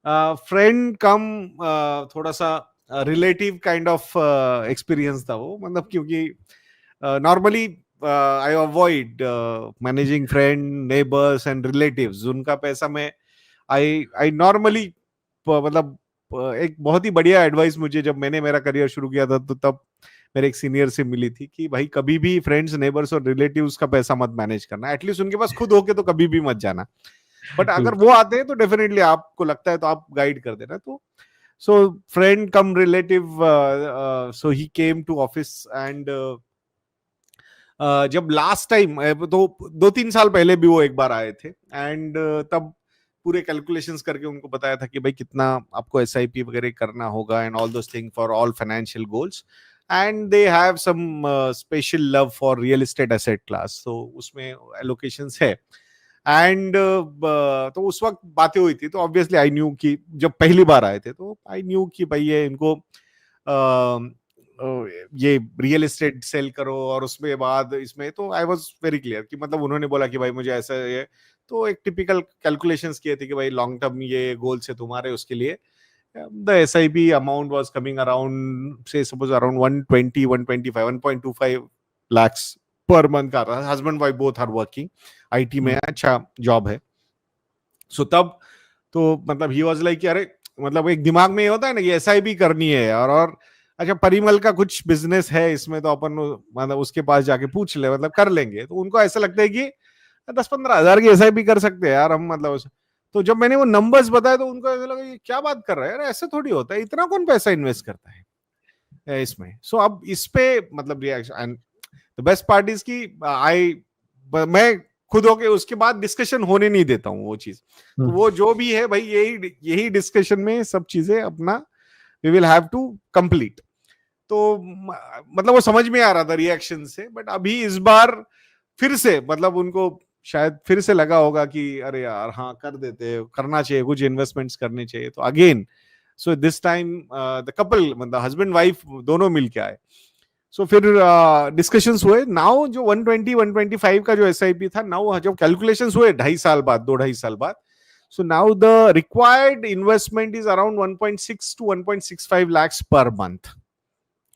Friend come थोड़ा सा relative kind of experience था वो, मतलब क्योंकि normally I avoid managing friend, neighbours and relatives. उनका पैसा मैं आई नॉर्मली, मतलब एक बहुत ही बढ़िया एडवाइस मुझे जब मैंने मेरा करियर शुरू किया था, तो तब मेरे एक सीनियर से मिली थी कि भाई कभी भी फ्रेंड्स, नेबर्स और रिलेटिव्स का पैसा मत मैनेज करना, एटलीस्ट उनके पास खुद होके तो कभी भी मत जाना। बट अगर वो आते हैं तो डेफिनेटली आपको लगता है तो आप गाइड कर देना। तो so friend cum relative, so he came to office and जब लास्ट टाइम, तो 2-3 साल पहले भी वो एक बार आए थे, एंड तब पूरे कैलकुलेशंस करके उनको बताया था कि भाई कितना आपको एसआईपी वगैरह करना होगा and all those thing for all financial goals, and they have some special love for real estate asset class, तो उसमें एलोकेशंस है। एंड तो उस वक्त बातें हुई थी, तो ऑब्वियसली आई न्यू कि जब पहली बार आए थे तो आई न्यू कि भाई ये इनको ये रियल एस्टेट सेल करो, और उसमें बाद इसमें, तो आई वाज वेरी क्लियर कि मतलब उन्होंने बोला कि भाई मुझे ऐसा ये, तो एक टिपिकल कैलकुलेशंस किए थे कि भाई लॉन्ग टर्म ये गोल्स है तुम्हारे, उसके लिए the SIP amount was coming around से suppose around 120, 125, 1.25 lakhs per month का रहा। Husband wife both are working, IT में अच्छा जॉब है। सो तब तो मतलब ही वाज लाइक, अरे मतलब एक दिमाग में ये होता है ना कि एसआईपी करनी है यार, और अच्छा परिमल का कुछ बिजनेस है इसमें, तो अपन मतलब उसके पास जाके पूछ ले, मतलब कर लेंगे। तो उनको ऐसा लगता है कि 10-15 हजार की एसआईपी कर सकते हैं यार हम, मतलब तो जब मैंने वो नंबर्स बताए तो उनको ऐसा लगा ये क्या बात कर रहा है यार, ऐसे थोड़ी होता है, इतना कौन पैसा इन्वेस्ट करता है इसमें। सो अब इस पे मतलब reaction, the best part is की मैं खुद होके उसके बाद डिस्कशन होने नहीं देता हूँ वो चीज। तो वो जो भी है भाई, यही डिस्कशन में सब चीजें अपना we will have to complete. तो मतलब वो समझ में आ रहा था रिएक्शन से, बट अभी इस बार फिर से मतलब उनको शायद फिर से लगा होगा कि अरे यार हाँ कर देते, करना चाहिए, कुछ इन्वेस्टमेंट्स करने चाहिए। तो again so this time the couple, मतलब हस्बैंड वाइफ दोनों मिलके आए। सो फिर डिस्कशंस हुए। नाउ जो 120, 125 का जो एसआईपी था, नाउ जब कैलकुलेशंस हुए 2.5 साल बाद, 2-2.5 साल बाद, so now the required investment is around 1.6 to 1.65 lakhs per month.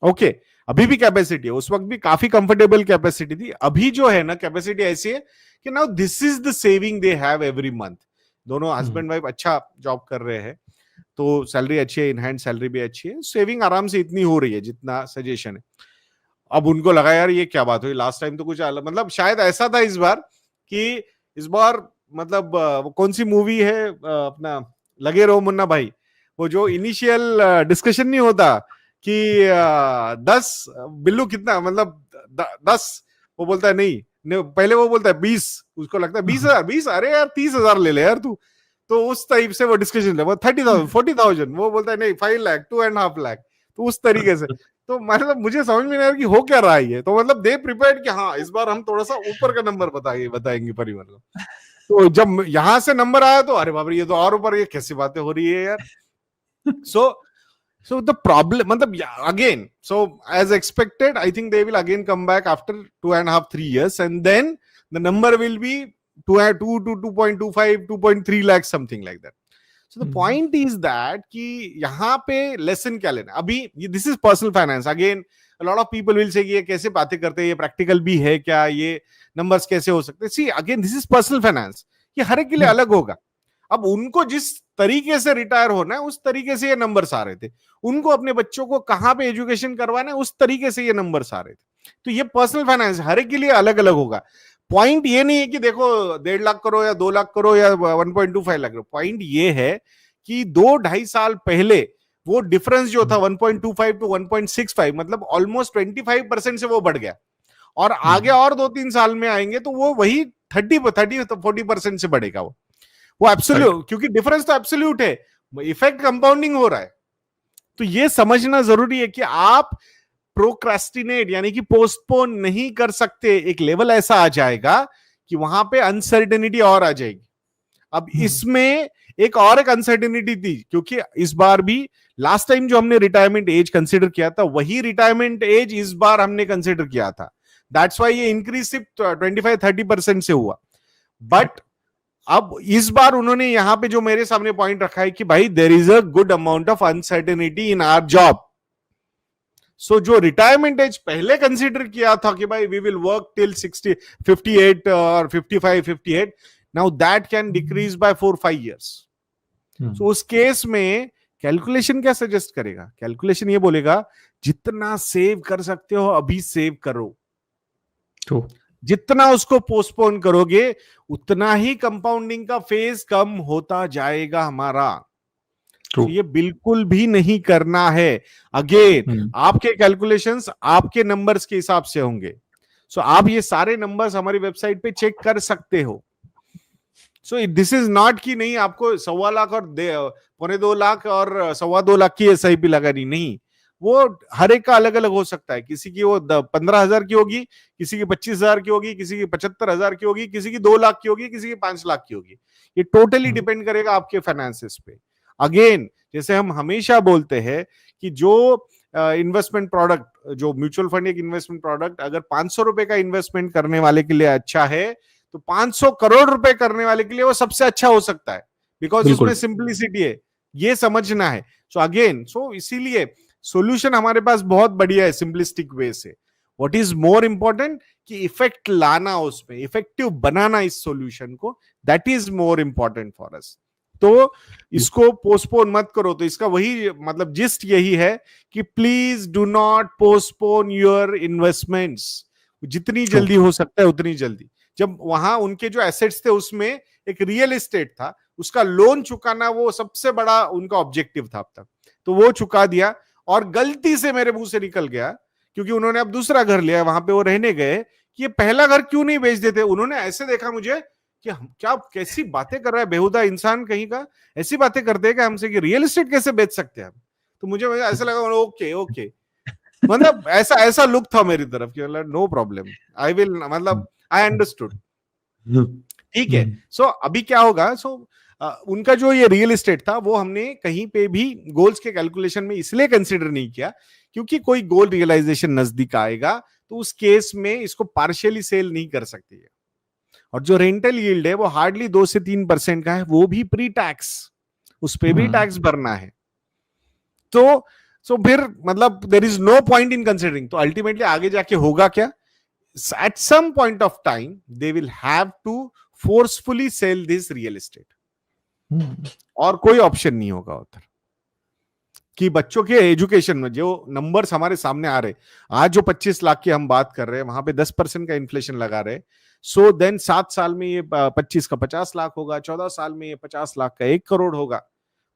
Okay, अभी भी कैपेसिटी है, उस वक्त भी काफी कंफर्टेबल कैपेसिटी थी। अभी जो है ना कैपेसिटी ऐसी है कि now this is the saving they have every month. दोनों हस्बैंड वाइफ अच्छा जॉब कर रहे हैं, तो सैलरी अच्छी है, इन हैंड सैलरी भी अच्छी है, सेविंग आराम से इतनी हो रही है जितना सजेशन है। अब उनको लगा यार ये क्या बात हुई, लास्ट टाइम तो कुछ अलग, मतलब शायद ऐसा था इस बार कि इस बार मतलब वो कौन सी मूवी है अपना लगे रहो मुन्ना भाई, वो जो इनिशियल डिस्कशन नहीं होता कि 10 बिल्लू कितना, मतलब 10, वो बोलता है नहीं, पहले वो बोलता है 20, उसको लगता है 20,000, 20, अरे यार 30,000 ले ले यार तू। तो उस टाइप से वो डिस्कशन, वो 30,000, 40,000, वो बोलता है नहीं 5 लाख, 2.5 लाख, तो उस तरीके से। तो मतलब मुझे समझ में नहीं आ रहा कि हो क्या रहा है ये। तो मतलब दे प्रिपेयर्ड कि हाँ इस बार हम थोड़ा सा ऊपर का नंबर बताएंगे परिवार को। तो जब यहां से नंबर आया तो अरे बाप रे, ये तो और ऊपर, ये कैसी बातें हो रही है यार। So the problem, मतलब again, so as expected, I think they will again come back after 2.5-3 years, and then the number will be 2 to 2.25, 2.3 lakhs, something like that. So the point is that कि यहाँ पे lesson क्या लेना अभी, this is personal finance. Again, a lot of people will say कि ये कैसे बातें करते हैं, ये practical भी है क्या, ये numbers कैसे हो सकते हैं। See, again, this is personal finance. ये हर एक के लिए अलग होगा। अब उनको जिस तरीके से रिटायर होना है उस तरीके से ये नंबर्स आ रहे थे, उनको अपने बच्चों को कहां पे एजुकेशन करवाना है उस तरीके से ये नंबर्स आ रहे थे। तो ये पर्सनल फाइनेंस हर एक के लिए अलग अलग होगा। पॉइंट ये नहीं है कि देखो 1.5 लाख करो या 2 लाख करो या 1.25 लाख करो। पॉइंट ये है कि 2-2.5 साल पहले वो डिफरेंस जो था 1.25 टू 1.65, मतलब ऑलमोस्ट 25% से वो बढ़ गया, और आगे और 2-3 साल में आएंगे तो वो वही 30-40% से बढ़ेगा वो एब्सोल्यूट, क्योंकि डिफरेंस तो एब्सोल्यूट है, इफेक्ट कंपाउंडिंग हो रहा है। तो ये समझना जरूरी है कि आप प्रोक्रेस्टिनेट यानी कि पोस्टपोन नहीं कर सकते। एक लेवल ऐसा आ जाएगा कि वहां पे अनसर्टेनिटी और आ जाएगी। अब इसमें एक और एक अनसर्टेनिटी थी, क्योंकि इस बार भी लास्ट टाइम जो हमने रिटायरमेंट एज कंसीडर किया था वही रिटायरमेंट एज इस बार हमने कंसीडर किया था। दैट्स वाई ये इंक्रीज सिर्फ 25-30% से हुआ। बट अब इस बार उन्होंने यहां पे जो मेरे सामने पॉइंट रखा है कि भाई there is a good amount of uncertainty in our job. So जो रिटायरमेंट एज पहले कंसीडर किया था कि भाई वी विल वर्क टिल 60 58 और 55 58, now that can decrease by 4-5 years। सो उस केस में कैलकुलेशन क्या सजेस्ट करेगा? कैलकुलेशन ये बोलेगा जितना सेव कर सकते हो अभी सेव करो, तो जितना उसको पोस्टपोन करोगे उतना ही कंपाउंडिंग का फेज कम होता जाएगा हमारा। तो ये बिल्कुल भी नहीं करना है। अगेन आपके कैलकुलेशंस आपके नंबर्स के हिसाब से होंगे। सो आप ये सारे नंबर्स हमारी वेबसाइट पे चेक कर सकते हो। सो दिस इज नॉट कि नहीं आपको 1.25 लाख और 2.25 लाख और 2.25 लाख की SIP लगानी, नहीं, वो हर एक का अलग अलग हो सकता है। किसी की वो 15,000 की होगी, किसी की 25,000 की होगी, किसी की 75,000 की होगी, किसी की 2 लाख की होगी, किसी की 5 लाख की होगी। ये टोटली डिपेंड करेगा आपके फाइनेंसेस पे। अगेन जैसे हम हमेशा बोलते हैं कि जो इन्वेस्टमेंट प्रोडक्ट, जो म्यूचुअल फंड एक इन्वेस्टमेंट प्रोडक्ट अगर 500 रुपए का इन्वेस्टमेंट करने वाले के लिए अच्छा है, तो 500 करोड़ रुपए करने वाले के लिए वो सबसे अच्छा हो सकता है, बिकॉज उसमें सिंप्लिसिटी है, ये समझना है। सो अगेन इसीलिए सॉल्यूशन हमारे पास बहुत बढ़िया है सिंपलिस्टिक वे से। व्हाट इज मोर इंपॉर्टेंट कि इफेक्ट लाना, उसमें इफेक्टिव बनाना इस सॉल्यूशन को, that is more important for us. तो इसको पोस्टपोन मत करो। तो इसका वही मतलब जिस्ट यही है कि please do not postpone your investments. जितनी जल्दी हो सकता है उतनी जल्दी। जब वहां उनके जो एसेट्स थे उसमें एक रियल एस्टेट था, उसका लोन चुकाना वो सबसे बड़ा उनका ऑब्जेक्टिव था अब तक, तो वो चुका दिया। और गलती से मेरे मुंह से निकल गया, क्योंकि उन्होंने अब दूसरा घर लिया, वहां पे वो रहने गए, कि ये पहला घर क्यों नहीं बेच देते। उन्होंने ऐसे देखा मुझे कि हम क्या, कैसी बातें कर रहा है बेहुदा इंसान कहीं का, ऐसी बातें करते हैं कि हमसे कि रियल एस्टेट कैसे बेच सकते हैं हम। तो मुझे ऐसा लगा ओके ओके, मतलब ऐसा ऐसा लुक था मेरी तरफ कि मतलब नो प्रॉब्लम, आई विल, मतलब आई अंडरस्टूड, ठीक है। सो अभी क्या होगा, उनका जो ये रियल एस्टेट था वो हमने कहीं पे भी गोल्स के कैलकुलेशन में इसलिए कंसीडर नहीं किया क्योंकि कोई गोल रियलाइजेशन नजदीक आएगा तो उस केस में इसको पार्शियली सेल नहीं कर सकती है। और जो रेंटल यील्ड है वो हार्डली 2 से 3% का है, वो भी प्री टैक्स, उस पे भी टैक्स भरना है। तो फिर मतलब there is no point in considering. तो अल्टीमेटली आगे जाके होगा क्या, at some point of time they will have to forcefully sell this real estate। और कोई ऑप्शन नहीं होगा उधर कि बच्चों के एजुकेशन में जो नंबर्स हमारे सामने आ रहे, आज जो 25 लाख की हम बात कर रहे हैं वहां पे 10% का इन्फ्लेशन लगा रहे। सो देन 7 साल में ये 25 का 50 लाख होगा, 14 साल में ये 50 लाख का 1 करोड़ होगा।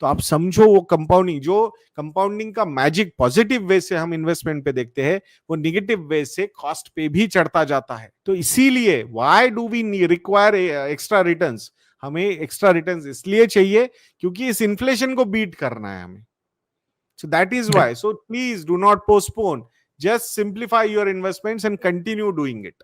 तो आप समझो वो कंपाउंडिंग, जो कंपाउंडिंग का मैजिक पॉजिटिव वे से हम इन्वेस्टमेंट पे देखते हैं, वो निगेटिव वे से कॉस्ट पे भी चढ़ता जाता है। तो इसीलिए why do we require extra returns, हमें एक्स्ट्रा रिटर्न्स इसलिए चाहिए क्योंकि इस इन्फ्लेशन को बीट करना है हमें। So that is why. So please do not postpone. Just simplify your investments and continue doing it.